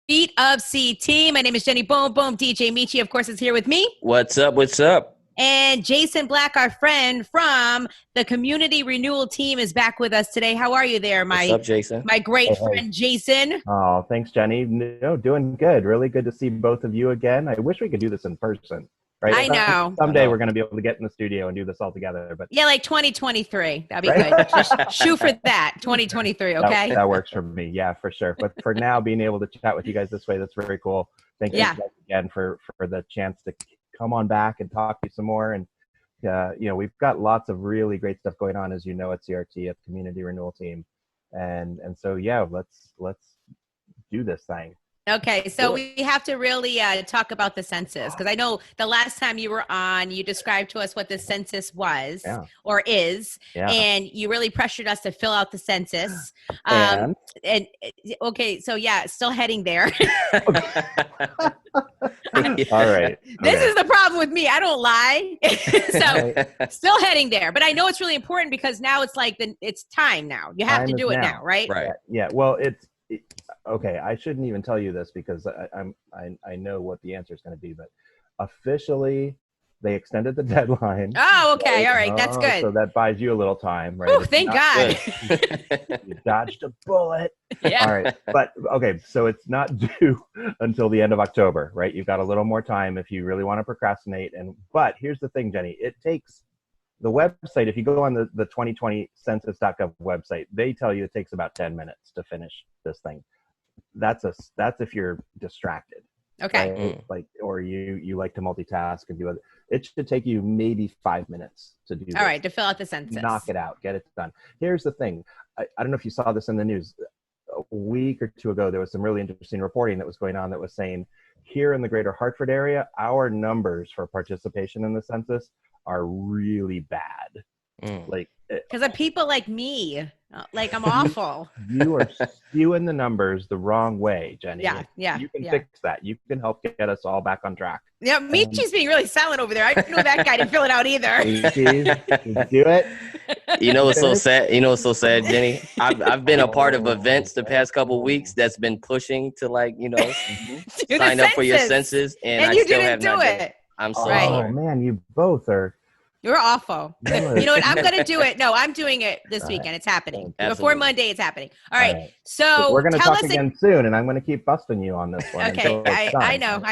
Beat of CT. My name is Jenny Boom Boom. DJ Michi, of course, is here with me. What's up? What's up? And Jason Black, our friend from the Community Renewal Team, is back with us today. How are you there, What's up, Jason? my great friend, Jason? Oh, thanks, Jenny. No, doing good. Really good to see both of you again. I wish we could do this in person. Right? I know. Someday we're going to be able to get in the studio and do this all together. But yeah, like 2023. That'd be good. Just shoot for that. 2023, okay? That works for me. Yeah, for sure. But for now, being able to chat with you guys this way, that's very cool. Thank you guys again for the chance to come on back and talk to you some more. And, we've got lots of really great stuff going on, as you know, at CRT, at the Community Renewal Team. And so, yeah, let's do this thing. Okay, so we have to really talk about the census, because I know the last time you were on, you described to us what the census was or is, and you really pressured us to fill out the census. And okay, so still heading there. All right. This is the problem with me. I don't lie. So still heading there, but I know it's really important because now it's like it's time now. You have to do it now, right? Right. Yeah. Well, okay, I shouldn't even tell you this because I know what the answer is going to be, but officially they extended the deadline. Oh, okay. All right. That's good. So that buys you a little time, right? Oh, thank God. You dodged a bullet. Yeah. All right. But okay, so it's not due until the end of October, right? You've got a little more time if you really want to procrastinate. But here's the thing, Jenny, it takes the website, if you go on the 2020 census.gov website, they tell you it takes about 10 minutes to finish this thing. That's if you're distracted. Okay. Right? Or you like to multitask and do it. It should take you maybe 5 minutes to do this. All right, to fill out the census. Knock it out, get it done. Here's the thing. I don't know if you saw this in the news. A week or two ago, there was some really interesting reporting that was going on that was saying here in the greater Hartford area, our numbers for participation in the census are really bad. Like, because of people like me, like I'm awful. You are skewing the numbers the wrong way, Jenny. Yeah. You can fix that. You can help get us all back on track. Yeah, Michi's being really silent over there. I know that guy didn't fill it out either. Do it. You know what's so sad? Jenny? I've been a part of events the past couple of weeks that's been pushing to sign up for your census, and I you still didn't have do not it. I'm sorry. Oh man, you both are. You're awful. You know what? I'm going to do it. No, I'm doing it this weekend. It's happening. Absolutely. Before Monday, it's happening. All right. So we're going to talk again soon, and I'm going to keep busting you on this one. Okay. I know.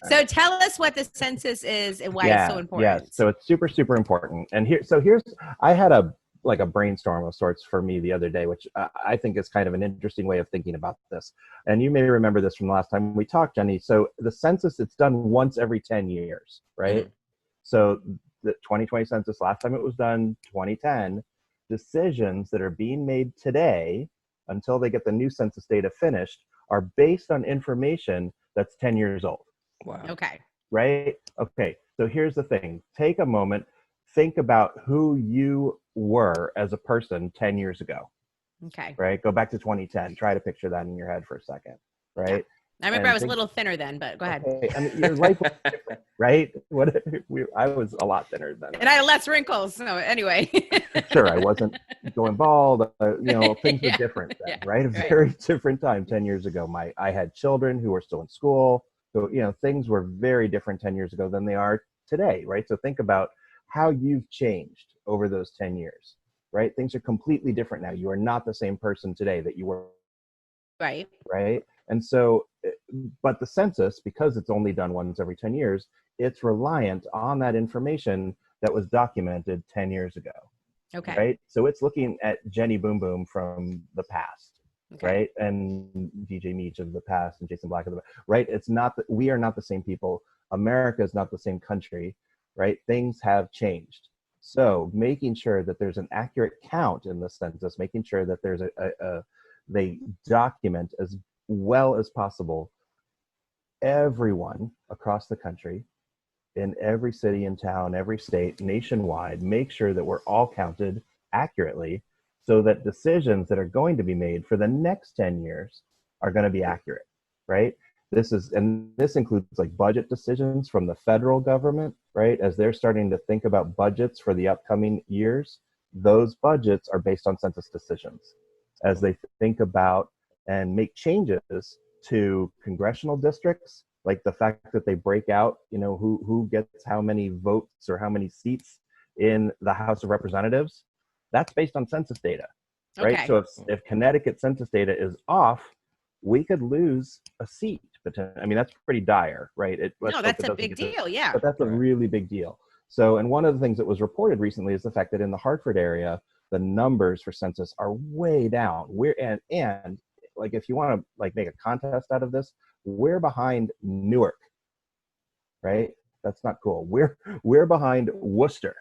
So tell us what the census is and why it's so important. Yeah. So it's super, super important. And I had a brainstorm of sorts for me the other day, which I think is kind of an interesting way of thinking about this. And you may remember this from the last time we talked, Jenny. So the census, it's done once every 10 years, right? Mm-hmm. So the 2020 census, last time it was done, 2010, decisions that are being made today until they get the new census data finished are based on information that's 10 years old. Wow. Okay. Right? Okay. So here's the thing. Take a moment. Think about who you were as a person 10 years ago. Okay. Right? Go back to 2010. Try to picture that in your head for a second. Right? Yeah. I remember I was a little thinner then, but go ahead. Okay. I mean, your life was different, right? I was a lot thinner then. And I had less wrinkles. So anyway. Sure, I wasn't going bald. Things were different then, right? A very different time 10 years ago. I had children who were still in school. So, things were very different 10 years ago than they are today, right? So think about how you've changed over those 10 years, right? Things are completely different now. You are not the same person today that you were. Right. Right. And so, but the census, because it's only done once every 10 years, it's reliant on that information that was documented 10 years ago. Okay. Right. So it's looking at Jenny Boom Boom from the past, right? And DJ Meach of the past and Jason Black of the past, right? It's not that we are not the same people. America is not the same country, right? Things have changed. So making sure that there's an accurate count in the census, making sure that there's they document as well as possible everyone across the country, in every city and town, every state, nationwide, make sure that we're all counted accurately so that decisions that are going to be made for the next 10 years are going to be accurate, right? This includes like budget decisions from the federal government, right? As they're starting to think about budgets for the upcoming years, those budgets are based on census decisions. As they think about and make changes to congressional districts, like the fact that they break out, who gets how many votes or how many seats in the House of Representatives, that's based on census data, right? Okay. So if Connecticut census data is off, we could lose a seat. I mean, that's pretty dire, right? No, that's a big deal, yeah. But that's a really big deal. So, and one of the things that was reported recently is the fact that in the Hartford area, the numbers for census are way down. And like, if you want to like make a contest out of this, we're behind Newark, right? That's not cool. We're behind Worcester,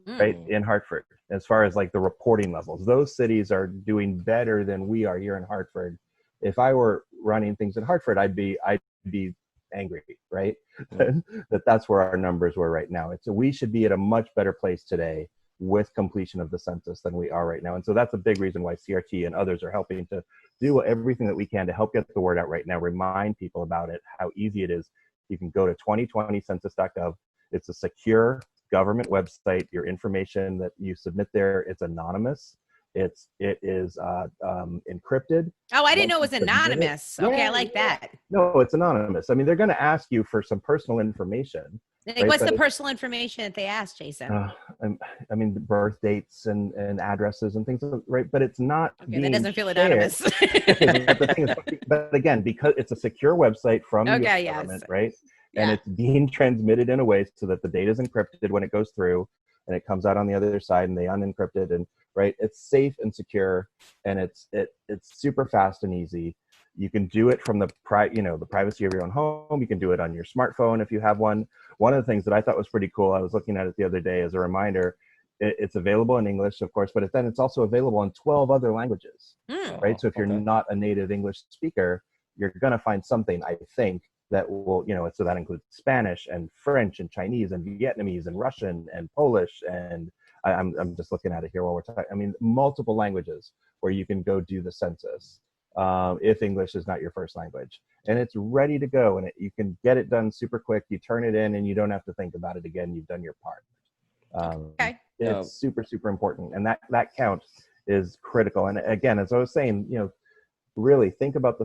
right, in Hartford, as far as like the reporting levels. Those cities are doing better than we are here in Hartford. If I were running things in Hartford, I'd be angry, right? That's where our numbers were right now. We should be at a much better place today with completion of the census than we are right now. And so that's a big reason why CRT and others are helping to do everything that we can to help get the word out right now, remind people about it, how easy it is. You can go to 2020census.gov. It's a secure government website. Your information that you submit there, it's anonymous. It is encrypted. Oh, I didn't know it was anonymous. Okay, I like that. No, it's anonymous. I mean, they're going to ask you for some personal information. Like, right? What's the personal information that they ask, Jason? I mean, birth dates and addresses and things, right? But it's not. Okay, that doesn't feel anonymous. But again, because it's a secure website from the US government, right? And it's being transmitted in a way so that the data is encrypted when it goes through, and it comes out on the other side, and they unencrypt it, and right, it's safe and secure, and it's super fast and easy. You can do it from the privacy of your own home. You can do it on your smartphone if you have one. One of the things that I thought was pretty cool, I was looking at it the other day as a reminder. It's available in English, of course, but then it's also available in 12 other languages, right? So if you're not a native English speaker, you're going to find something, I think, that will, so that includes Spanish and French and Chinese and Vietnamese and Russian and Polish, and I'm just looking at it here while we're talking. I mean, multiple languages where you can go do the census if English is not your first language, and it's ready to go, and you can get it done super quick. You turn it in, and you don't have to think about it again. You've done your part. It's super, super important, and that count is critical. And again, as I was saying, really think about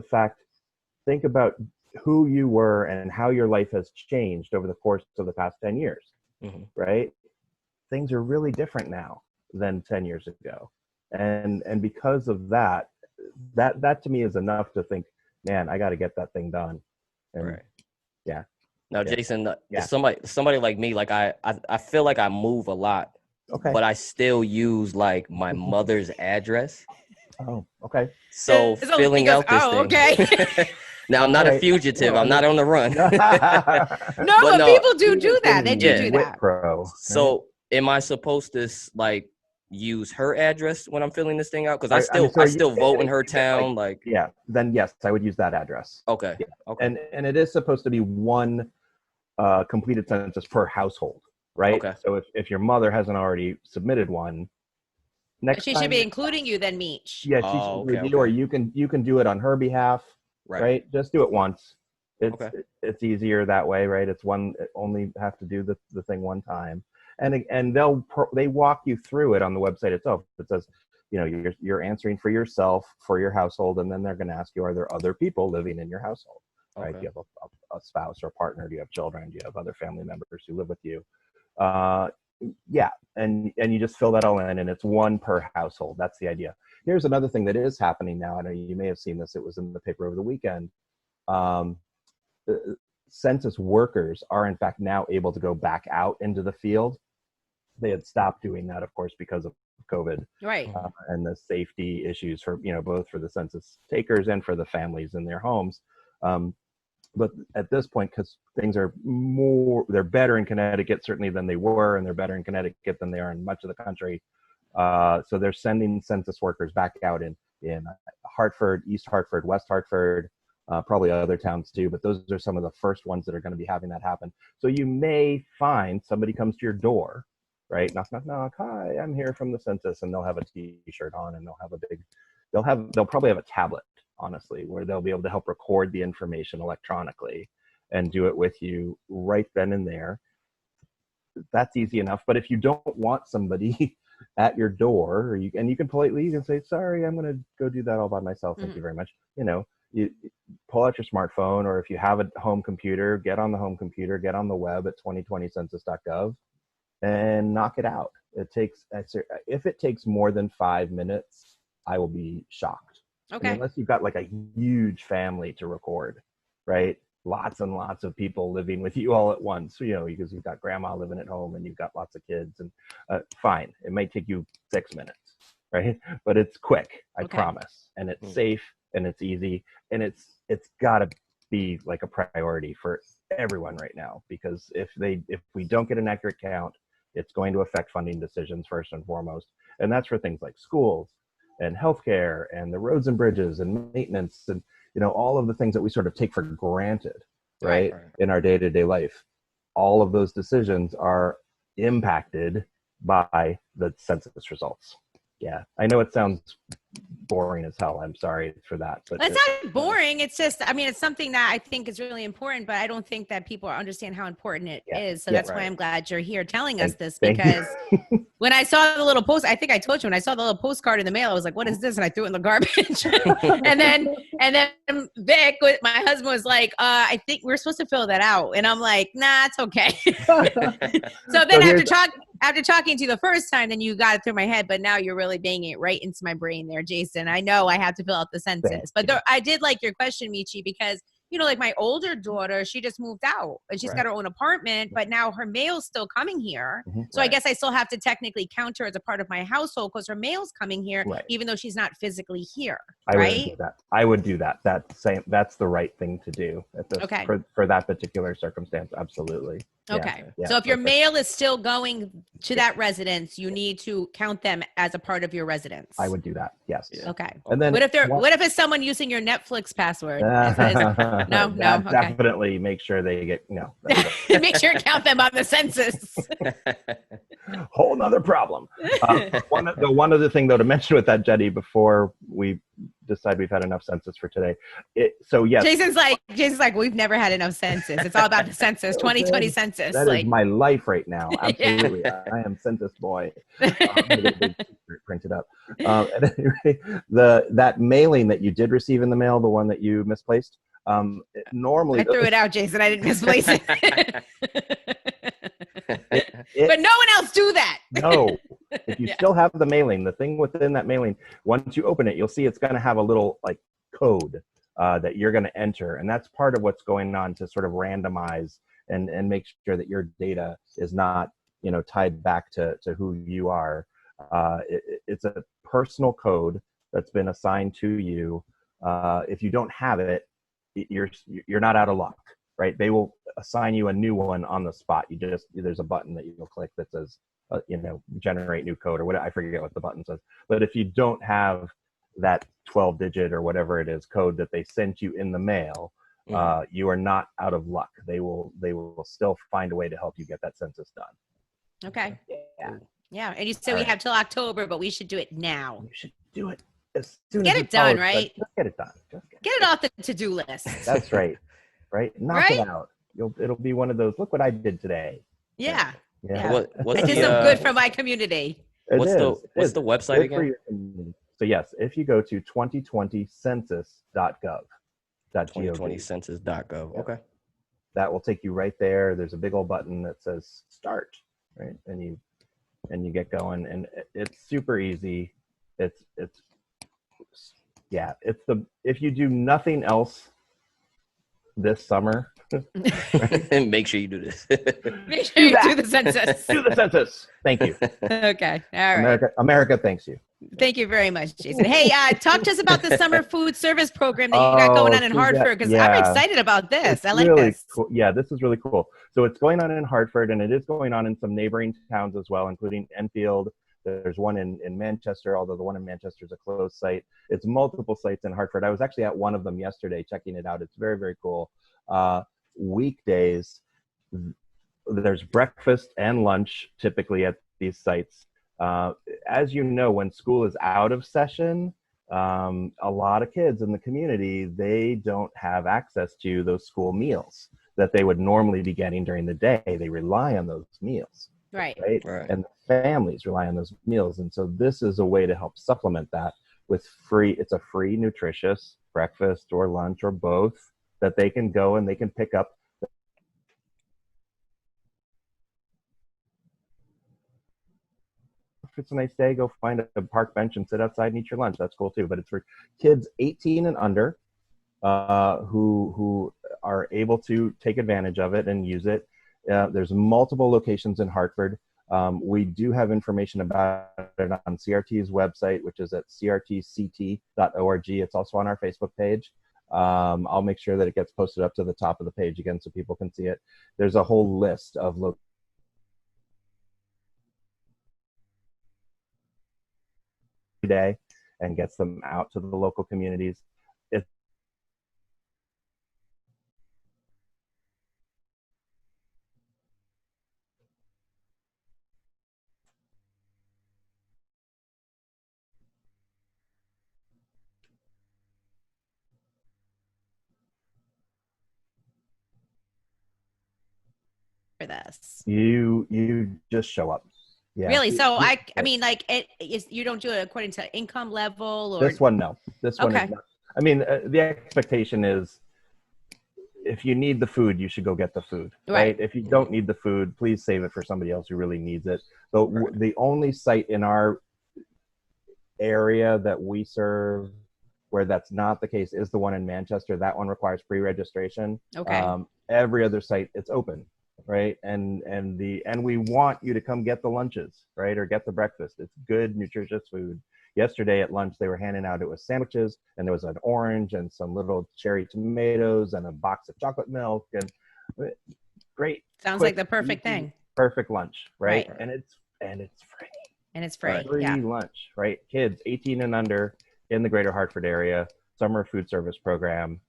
who you were and how your life has changed over the course of the past 10 years, right? Things are really different now than 10 years ago. And because of that to me is enough to think, man, I got to get that thing done. And, Now, Jason, somebody like me, like I feel like I move a lot, but I still use like my mother's address. Oh, okay. So filling out this thing. Okay. Now, I'm not a fugitive. No, I'm not on the run. No, but people do that. They do that. So am I supposed to like use her address when I'm filling this thing out? Because I still vote in her town. Then yes, I would use that address. Okay. Yeah. Okay. And it is supposed to be one completed census per household, right? Okay. So if your mother hasn't already submitted one, she should be including you then, Meech. Yeah, she should review, or you can do it on her behalf. Right. Just do it once. It's easier that way, right? It's only have to do the thing one time, and they walk you through it on the website itself. It says, you're answering for yourself, for your household, and then they're going to ask you, are there other people living in your household? Right? Do you have a spouse or a partner? Do you have children? Do you have other family members who live with you? And you just fill that all in, and it's one per household. That's the idea. Here's another thing that is happening now. I know you may have seen this. It was in the paper over the weekend. Census workers are in fact now able to go back out into the field. They had stopped doing that, of course, because of COVID, right? And the safety issues for both for the census takers and for the families in their homes. But at this point, because things are they're better in Connecticut certainly than they were, and they're better in Connecticut than they are in much of the country. So they're sending census workers back out in Hartford, East Hartford, West Hartford, probably other towns too, but those are some of the first ones that are going to be having that happen. So you may find somebody comes to your door, right? Knock, knock, knock. Hi, I'm here from the census, and they'll have a T-shirt on, and they'll probably have a tablet, honestly, where they'll be able to help record the information electronically and do it with you right then and there. That's easy enough. But if you don't want somebody at your door, you can politely say, sorry, I'm going to go do that all by myself. Thank you very much. you pull out your smartphone, or if you have a home computer, get on the home computer, get on the web at 2020census.gov and knock it out. If it takes more than 5 minutes, I will be shocked. Okay. And unless you've got like a huge family to record, right? Lots and lots of people living with you all at once, because you've got grandma living at home and you've got lots of kids, and fine. It might take you 6 minutes, right? But it's quick, I promise. And it's safe and it's easy, and it's gotta be like a priority for everyone right now, because if we don't get an accurate count, it's going to affect funding decisions first and foremost. And that's for things like schools and healthcare and the roads and bridges and maintenance and all of the things that we sort of take for granted, right? In our day-to-day life. All of those decisions are impacted by the census results. Yeah, I know it sounds boring as hell. I'm sorry for that. But it's not boring. It's just, it's something that I think is really important, but I don't think that people understand how important it is. So that's why I'm glad you're here telling us this, because when I saw the little post, I think I told you, when I saw the little postcard in the mail, I was like, what is this? And I threw it in the garbage. and then Vic, my husband, was like, I think we're supposed to fill that out. And I'm like, nah, it's okay. So then after talking to you the first time, then you got it through my head, but now you're really banging it right into my brain there, Jason. I know I have to fill out the census, but I did like your question, Michi, because like my older daughter, she just moved out and she's got her own apartment, but now her mail's still coming here. So I guess I still have to technically count her as a part of my household because her mail's coming here, even though she's not physically here. I would do that. That's the right thing to do for that particular circumstance. Absolutely. Okay. So if your mail is still going to that residence, you need to count them as a part of your residence. I would do that. Yes. Okay. And then what if it's someone using your Netflix password? No. Okay. Definitely make sure they get Make sure to count them on the census. Whole nother problem. One other thing though to mention with that, Jenny, before we decide we've had enough census for today. Jason's like, we've never had enough census. It's all about the census, 2020 census. That is my life right now. Absolutely. I am census boy. Print it up. At any rate, that mailing that you did receive in the mail, the one that you misplaced, normally I threw it out, Jason. I didn't misplace it. But no one else do that. No. If you still have the mailing, the thing within that mailing, once you open it, you'll see it's going to have a little code that you're going to enter. And that's part of what's going on to sort of randomize and make sure that your data is not, tied back to who you are. It's a personal code that's been assigned to you. If you don't have it, you're not out of luck, right? They will assign you a new one on the spot. There's a button that you'll click that says, generate new code or what, I forget what the button says. But if you don't have that 12-digit or whatever it is code that they sent you in the mail, you are not out of luck. They will still find a way to help you get that census done. Okay. Yeah. And you said we have till October, but we should do it now. You should do it as soon get as it done, right? Just get it done. Get it off the to-do list. That's right. Right? Knock it out. It'll be one of those, look what I did today. Yeah. What's I did some good for my community. What's the website again? So yes, if you go to 2020census.gov. 2020census.gov. Okay. That will take you right there. There's a big old button that says start, right? And you get going, and it's super easy. If you do nothing else this summer, make sure you do this. Make sure you do the census. Do the census. Thank you. Okay. All right. America thanks you. Thank you very much, Jason. Hey, talk to us about the summer food service program that you got going on in Hartford, because I'm excited about this. I like really this. Cool. Yeah, this is really cool. So it's going on in Hartford, and it is going on in some neighboring towns as well, including Enfield. There's one in Manchester, although the one in Manchester is a closed site. It's multiple sites in Hartford. I was actually at one of them yesterday checking it out. It's very, very cool. Weekdays, there's breakfast and lunch typically at these sites. As you know, when school is out of session, a lot of kids in the community, they don't have access to those school meals that they would normally be getting during the day. They rely on those meals. Right. And the families rely on those meals. And so this is a way to help supplement that with it's a free, nutritious breakfast or lunch or both that they can go and they can pick up. If it's a nice day, go find a park bench and sit outside and eat your lunch. That's cool too. But it's for kids 18 and under who are able to take advantage of it and use it. There's multiple locations in Hartford. We do have information about it on CRT's website, which is at crtct.org. It's also on our Facebook page. I'll make sure that it gets posted up to the top of the page again so people can see it. There's a whole list of day and gets them out to the local communities. For this, you just show up. Yeah. Really? So I mean, like, you don't do it according to income level, or this one? No, this one is not. I mean, the expectation is if you need the food, you should go get the food, right? If you don't need the food, please save it for somebody else who really needs it. So the only site in our area that we serve where that's not the case is the one in Manchester. That one requires pre-registration. Every other site, it's open, right? And we want you to come get the lunches, right? Or get the breakfast. It's good, nutritious food. Yesterday at lunch, they were handing out, it was sandwiches, and there was an orange and some little cherry tomatoes and a box of chocolate milk, and great. Sounds like the perfect thing. Perfect lunch, right? And it's free. And it's free. Free lunch, right? Kids 18 and under in the greater Hartford area, summer food service program,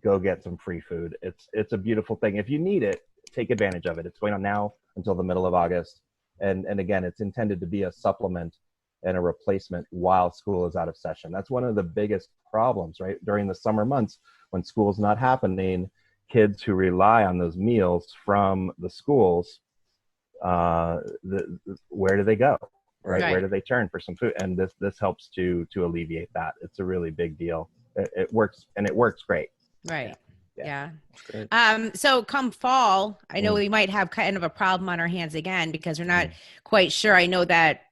go get some free food. It's a beautiful thing. If you need it, take advantage of it. It's going on now until the middle of August. And again, it's intended to be a supplement and a replacement while school is out of session. That's one of the biggest problems, right? During the summer months when school's not happening, kids who rely on those meals from the schools, where do they go? Right? Where do they turn for some food? And this helps to alleviate that. It's a really big deal. It works, and it works great. Right. Yeah. So come fall, I know we might have kind of a problem on our hands again because we're not quite sure. I know that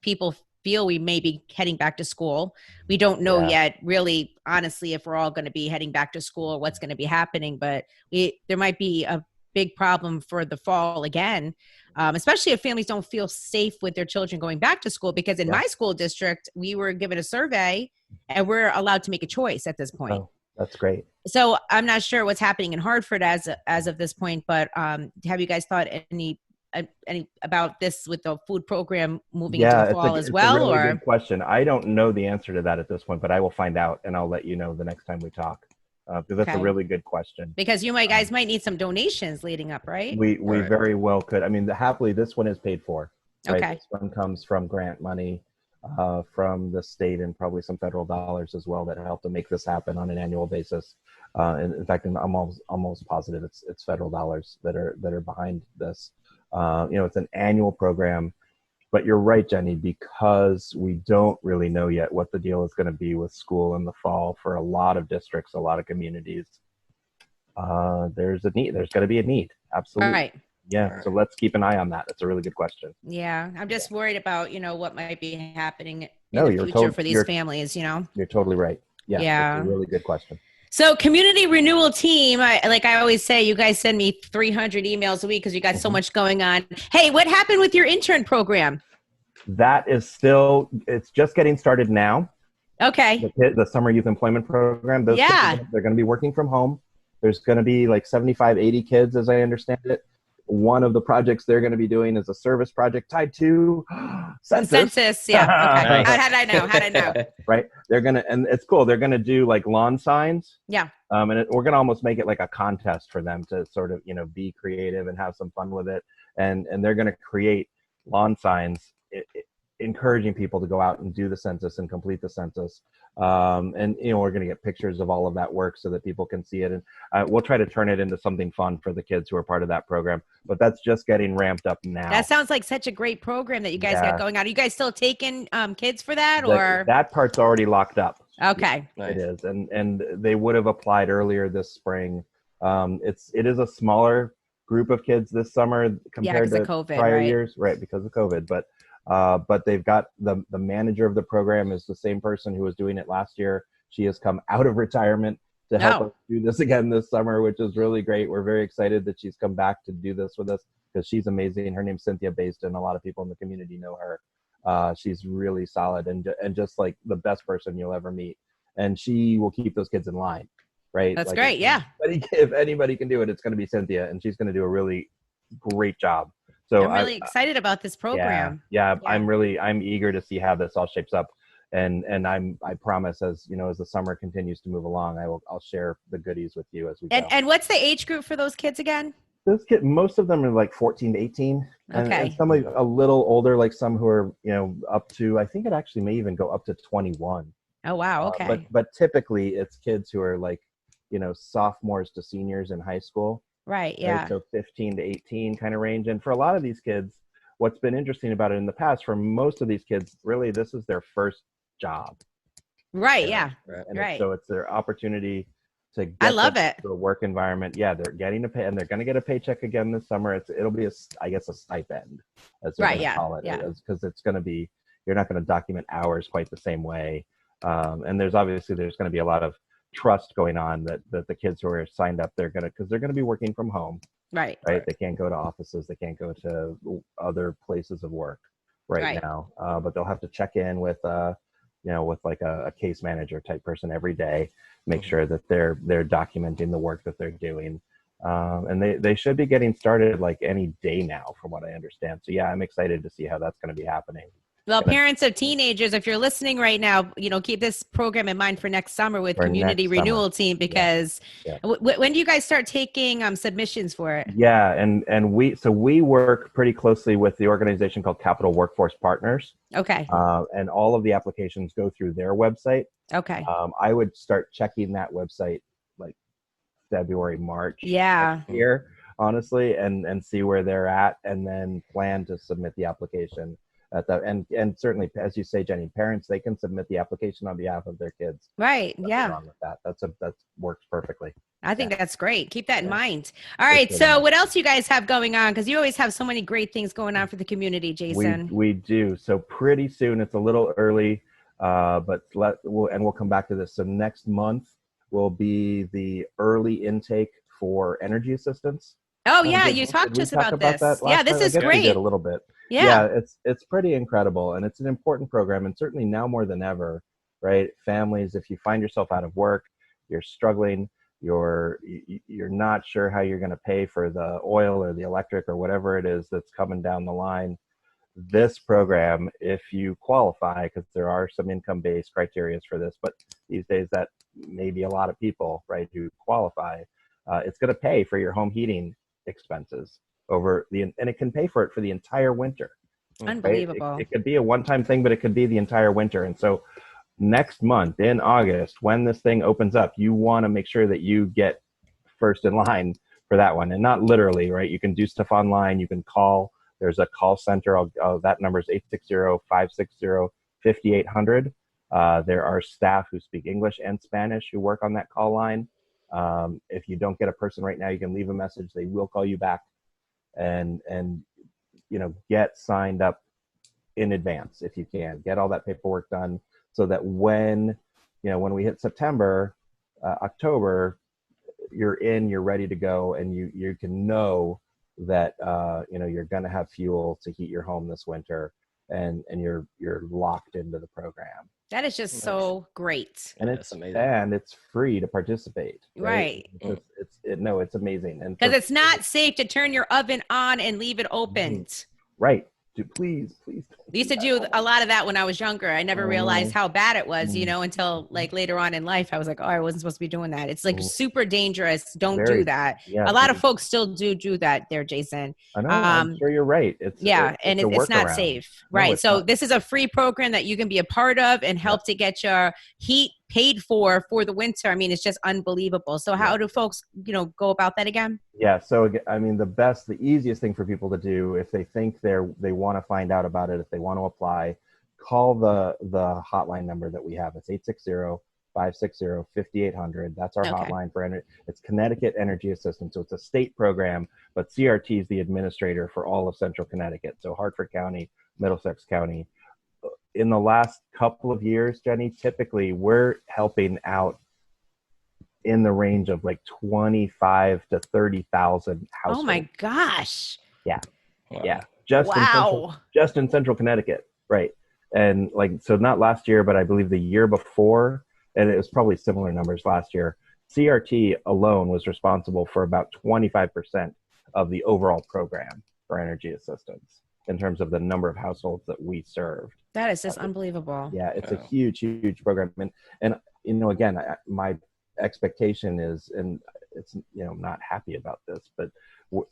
people feel we may be heading back to school. We don't know yet, really, honestly, if we're all going to be heading back to school or what's going to be happening, but there might be a big problem for the fall again, especially if families don't feel safe with their children going back to school, because in my school district, we were given a survey and we're allowed to make a choice at this point. Oh, that's great. So I'm not sure what's happening in Hartford as of this point, but have you guys thought any about this with the food program moving into the fall as well? It's a really good question. I don't know the answer to that at this point, but I will find out and I'll let you know the next time we talk. Because that's a really good question. Because you guys might need some donations leading up, right? We very well could. I mean, happily, this one is paid for. Right? Okay. This one comes from grant money from the state and probably some federal dollars as well that help to make this happen on an annual basis. And in fact, I'm almost positive it's federal dollars that are behind this. It's an annual program. But you're right, Jenny, because we don't really know yet what the deal is going to be with school in the fall for a lot of districts, a lot of communities. There's a need. There's going to be a need. Absolutely. Right. Yeah. Right. So let's keep an eye on that. That's a really good question. Yeah. I'm just worried about, what might be happening in the future for these families, You're totally right. Yeah. That's a really good question. So community renewal team, like I always say, you guys send me 300 emails a week because you got so much going on. Hey, what happened with your intern program? It's just getting started now. Okay. The Summer Youth Employment Program. They're going to be working from home. There's going to be like 75, 80 kids, as I understand it. One of the projects they're going to be doing is a service project tied to census. Census, yeah. Okay. How did I know? Right. And it's cool. They're going to do like lawn signs. Yeah. And we're going to almost make it like a contest for them to sort of, be creative and have some fun with it. And they're going to create lawn signs encouraging people to go out and do the census and complete the census. And, we're going to get pictures of all of that work so that people can see it. And we'll try to turn it into something fun for the kids who are part of that program. But that's just getting ramped up now. That sounds like such a great program that you guys got going on. Are you guys still taking kids for that, or? That part's already locked up. Okay. Yeah, nice. It is. And they would have applied earlier this spring. It is a smaller group of kids this summer compared to COVID, prior years, right? Because of COVID. But they've got the manager of the program is the same person who was doing it last year. She has come out of retirement to help us do this again this summer, which is really great. We're very excited that she's come back to do this with us because she's amazing. Her name's Cynthia Baston. A lot of people in the community know her. She's really solid and just like the best person you'll ever meet. And she will keep those kids in line, right? That's great. Yeah. If anybody can do it, it's going to be Cynthia, and she's going to do a really great job. So I'm really excited about this program. Yeah. I'm eager to see how this all shapes up. And I promise as the summer continues to move along, I'll share the goodies with you as we go. And what's the age group for those kids again? Those kids, most of them are like 14 to 18. And some are a little older, like some who are, up to, I think it actually may even go up to 21. Oh, wow. Okay. But typically it's kids who are like, sophomores to seniors in high school. Right. Yeah. Right? So 15 to 18 kind of range. And for a lot of these kids, what's been interesting about it in the past, for most of these kids, really, this is their first job. Right. Yeah. Right. So it's their opportunity to get to a work environment. Yeah. They're getting a pay, and they're going to get a paycheck again this summer. It'll be a stipend, as they're going to call it. Because it's going to be, you're not going to document hours quite the same way. And there's going to be a lot of trust going on that the kids who are signed up, because they're going to be working from home. Right. They can't go to offices. They can't go to other places of work right now. But they'll have to check in with, with like a case manager type person every day, make sure that they're documenting the work that they're doing. And they should be getting started like any day now, from what I understand. So yeah, I'm excited to see how that's going to be happening. Well, parents of teenagers, if you're listening right now, keep this program in mind for next summer with Community Renewal Team, because when do you guys start taking submissions for it? Yeah, and we work pretty closely with the organization called Capital Workforce Partners. Okay. And all of the applications go through their website. Okay. I would start checking that website like February, March. Yeah. Here, honestly, and see where they're at, and then plan to submit the application. And certainly, as you say, Jenny, parents, they can submit the application on behalf of their kids. Right. Nothing wrong with that. That works perfectly. I think that's great. Keep that in mind. All right. So what else you guys have going on? Because you always have so many great things going on for the community, Jason. We do. So pretty soon, it's a little early, but we'll come back to this. So next month will be the early intake for energy assistance. Oh yeah, you talked to us about this. Yeah, this is great. We did a little bit. Yeah, it's pretty incredible, and it's an important program, and certainly now more than ever, right? Families, if you find yourself out of work, you're struggling, you're not sure how you're going to pay for the oil or the electric or whatever it is that's coming down the line. This program, if you qualify, because there are some income-based criteria for this, but these days that may be a lot of people, right, who qualify. It's going to pay for your home heating expenses and it can pay for it for the entire winter. Unbelievable. Right? It could be a one-time thing, but it could be the entire winter. And so next month in August, when this thing opens up, you want to make sure that you get first in line for that one, and not literally, right? You can do stuff online. You can call. There's a call center. That number is 860-560-5800. There are staff who speak English and Spanish who work on that call line. If you don't get a person right now, you can leave a message. They will call you back, and get signed up in advance if you can. Get all that paperwork done so that when we hit September, October, you're ready to go, and you can know that you're going to have fuel to heat your home this winter, and you're locked into the program. That is just so great. And it's amazing. And it's free to participate. Right. It's amazing. And because it's not safe to turn your oven on and leave it opened. Right. please. I used to do a lot of that when I was younger. I never realized how bad it was, until like later on in life. I was like, oh, I wasn't supposed to be doing that. It's like super dangerous. Don't do that. Yeah, a lot of folks still do that there, Jason. I know. I'm sure you're right. It's not safe. Right. So this is a free program that you can be a part of and help to get your heat paid for the winter. I mean, it's just unbelievable. So how do folks, go about that again? Yeah. So, I mean, the easiest thing for people to do if they think they want to find out about it, if they want to apply, call the hotline number that we have. It's 860-560-5800. That's our hotline for energy. It's Connecticut Energy Assistance. So it's a state program, but CRT is the administrator for all of Central Connecticut. So Hartford County, Middlesex County. In the last couple of years, Jenny, typically we're helping out in the range of like 25 to 30,000 households. Oh my gosh. Yeah. Wow. Yeah. Just in Central Connecticut. Right. And so not last year, but I believe the year before, and it was probably similar numbers last year, CRT alone was responsible for about 25% of the overall program for energy assistance in terms of the number of households that we served. That is just unbelievable. Yeah, it's a huge program. And again, my expectation is, and it's, I'm not happy about this, but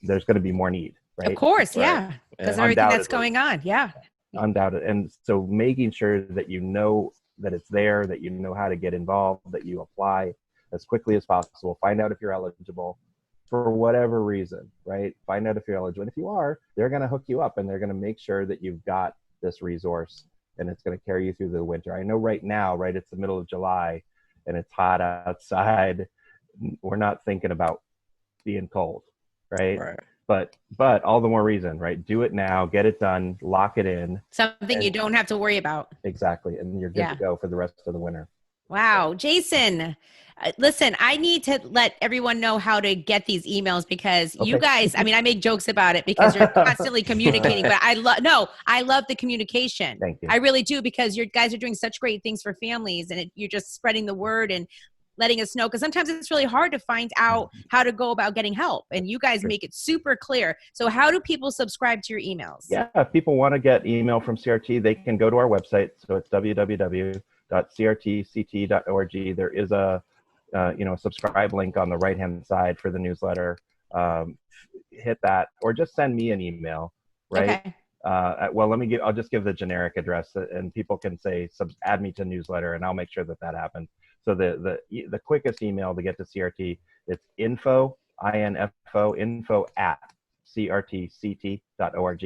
there's going to be more need, right? Of course, yeah. Because of everything that's going on, yeah. Undoubted. And so making sure that you know that it's there, that you know how to get involved, that you apply as quickly as possible, find out if you're eligible for whatever reason, right? Find out if you're eligible. And if you are, they're going to hook you up and they're going to make sure that you've got this resource and it's going to carry you through the winter. I know right now, right, it's the middle of July and it's hot outside. We're not thinking about being cold, right? But all the more reason, right? Do it now, get it done, lock it in. Something you don't have to worry about. Exactly. And you're good to go for the rest of the winter. Wow. Jason, listen, I need to let everyone know how to get these emails because you guys, I mean, I make jokes about it because you're constantly communicating, but I love the communication. Thank you. I really do, because you guys are doing such great things for families and you're just spreading the word and letting us know, because sometimes it's really hard to find out how to go about getting help. And you guys make it super clear. So how do people subscribe to your emails? Yeah, if people want to get email from CRT, they can go to our website. So it's www.crtct.org. There is a subscribe link on the right-hand side for the newsletter. Hit that, or just send me an email, right? Okay. I'll just give the generic address and people can say, add me to newsletter, and I'll make sure that happens. So the quickest email to get to CRT, it's info at crtct.org.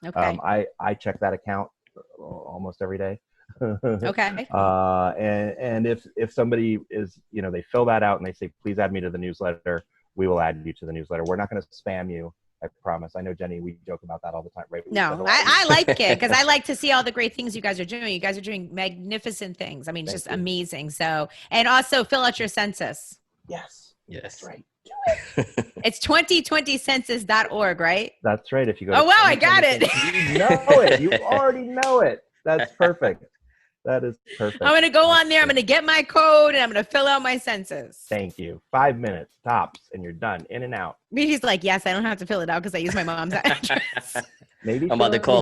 Okay. I check that account almost every day. Okay. And if somebody is, they fill that out and they say, please add me to the newsletter, we will add you to the newsletter. We're not going to spam you. I promise. I know, Jenny, we joke about that all the time, right? No, I like it because I like to see all the great things you guys are doing. You guys are doing magnificent things. I mean, just amazing. So, and also fill out your census. Yes. That's right. Do it. It's 2020census.org, right? That's right. If you go. Oh, wow. I got it. You know it. You already know it. That's perfect. That is perfect. I'm going to go on there. I'm going to get my code and I'm going to fill out my census. Thank you. 5 minutes tops and you're done. In and out. He's like, yes, I don't have to fill it out because I use my mom's address. Maybe I'm about to call